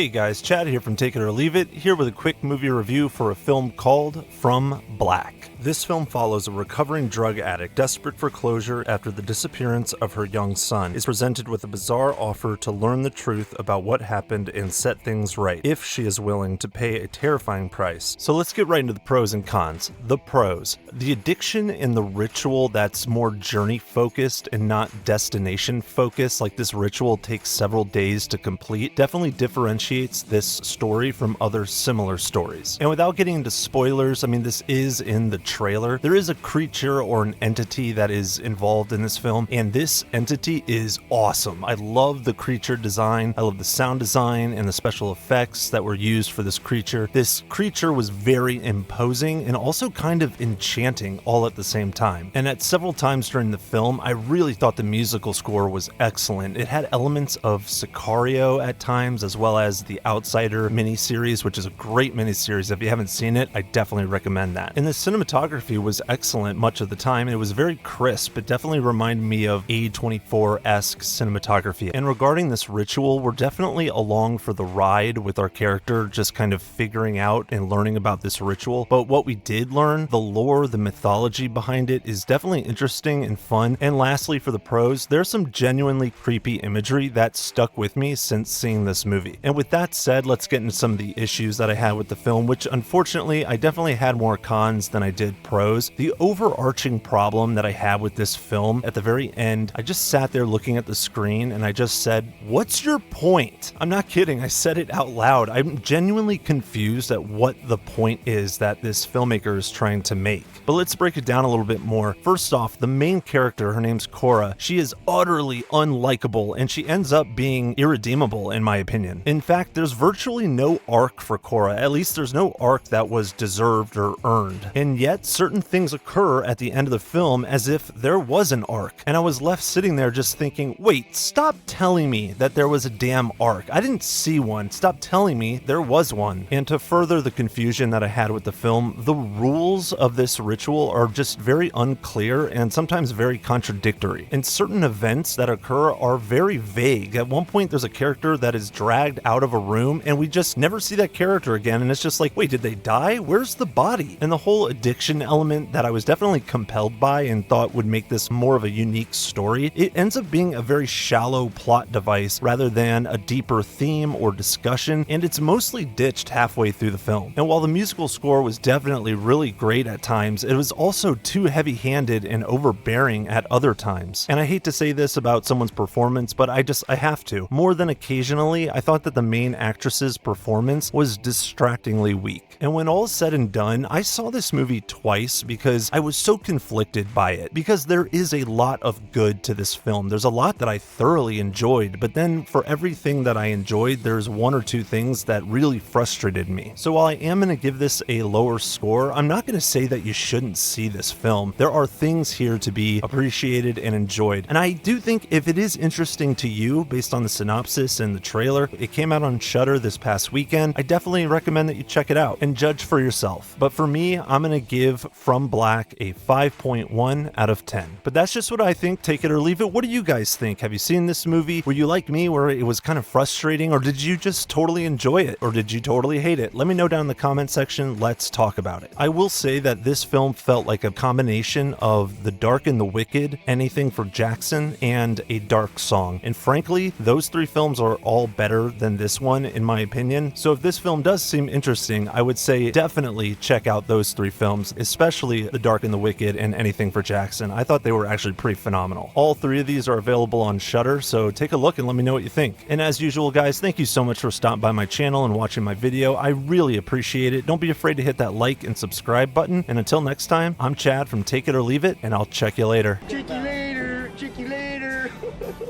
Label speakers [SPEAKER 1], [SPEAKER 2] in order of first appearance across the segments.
[SPEAKER 1] Hey guys, Chad here from Take It or Leave It, here with a quick movie review for a film called From Black. This film follows a recovering drug addict desperate for closure after the disappearance of her young son, is presented with a bizarre offer to learn the truth about what happened and set things right, if she is willing to pay a terrifying price. So let's get right into the pros and cons. The pros. The addiction and the ritual that's more journey focused and not destination focused, like this ritual takes several days to complete, definitely differentiates this story from other similar stories. And without getting into spoilers, I mean, this is in the trailer. There is a creature or an entity that is involved in this film, and this entity is awesome. I love the creature design. I love the sound design and the special effects that were used for this creature. This creature was very imposing and also kind of enchanting all at the same time. And at several times during the film, I really thought the musical score was excellent. It had elements of Sicario at times, as well as the Outsider miniseries, which is a great miniseries. If you haven't seen it, I definitely recommend that. And the cinematography was excellent much of the time. It was very crisp. It definitely reminded me of A24-esque cinematography. And regarding this ritual, we're definitely along for the ride with our character, just kind of figuring out and learning about this ritual. But what we did learn, the lore, the mythology behind it, is definitely interesting and fun. And lastly, for the pros, there's some genuinely creepy imagery that stuck with me since seeing this movie. And with that said, let's get into some of the issues that I had with the film, which unfortunately I definitely had more cons than I did pros. The overarching problem that I had with this film, at the very end, I just sat there looking at the screen and I just said, "What's your point?" I'm not kidding, I said it out loud. I'm genuinely confused at what the point is that this filmmaker is trying to make. But let's break it down a little bit more. First off, the main character, her name's Cora, she is utterly unlikable and she ends up being irredeemable in my opinion. In fact, there's virtually no arc for Cora. At least there's no arc that was deserved or earned. And yet certain things occur at the end of the film as if there was an arc. And I was left sitting there just thinking, wait, stop telling me that there was a damn arc. I didn't see one. Stop telling me there was one. And to further the confusion that I had with the film, the rules of this ritual are just very unclear and sometimes very contradictory. And certain events that occur are very vague. At one point, there's a character that is dragged out of a room and we just never see that character again. And it's just like, wait, did they die? Where's the body? And the whole addiction element that I was definitely compelled by and thought would make this more of a unique story, it ends up being a very shallow plot device rather than a deeper theme or discussion, and it's mostly ditched halfway through the film. And while the musical score was definitely really great at times, it was also too heavy-handed and overbearing at other times. And I hate to say this about someone's performance, but I have to. More than occasionally, I thought that the main actress's performance was distractingly weak. And when all is said and done, I saw this movie twice because I was so conflicted by it. Because there is a lot of good to this film. There's a lot that I thoroughly enjoyed, but then for everything that I enjoyed, there's one or two things that really frustrated me. So while I am going to give this a lower score, I'm not going to say that you shouldn't see this film. There are things here to be appreciated and enjoyed. And I do think if it is interesting to you, based on the synopsis and the trailer, it came out on Shudder this past weekend, I definitely recommend that you check it out and judge for yourself. But for me, I'm going to give From Black a 5.1 out of 10. But that's just what I think. Take it or leave it. What do you guys think? Have you seen this movie? Were you like me where it was kind of frustrating, or did you just totally enjoy it, or did you totally hate it? Let me know down in the comment section. Let's talk about it. I will say that this film felt like a combination of The Dark and the Wicked, Anything for Jackson, and A Dark Song. And frankly, those three films are all better than this one in my opinion. So if this film does seem interesting, I would say definitely check out those three films, especially The Dark and the Wicked and Anything for Jackson. I thought they were actually pretty phenomenal. All three of these are available on Shudder, so take a look and let me know what you think. And as usual, guys, thank you so much for stopping by my channel and watching my video. I really appreciate it. Don't be afraid to hit that like and subscribe button. And until next time, I'm Chad from Take It or Leave It, and I'll check you later.
[SPEAKER 2] Check you later. Check you later.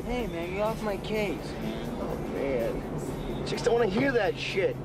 [SPEAKER 3] Hey, man, get off my case.
[SPEAKER 2] Oh, man. Chicks don't want to hear that shit.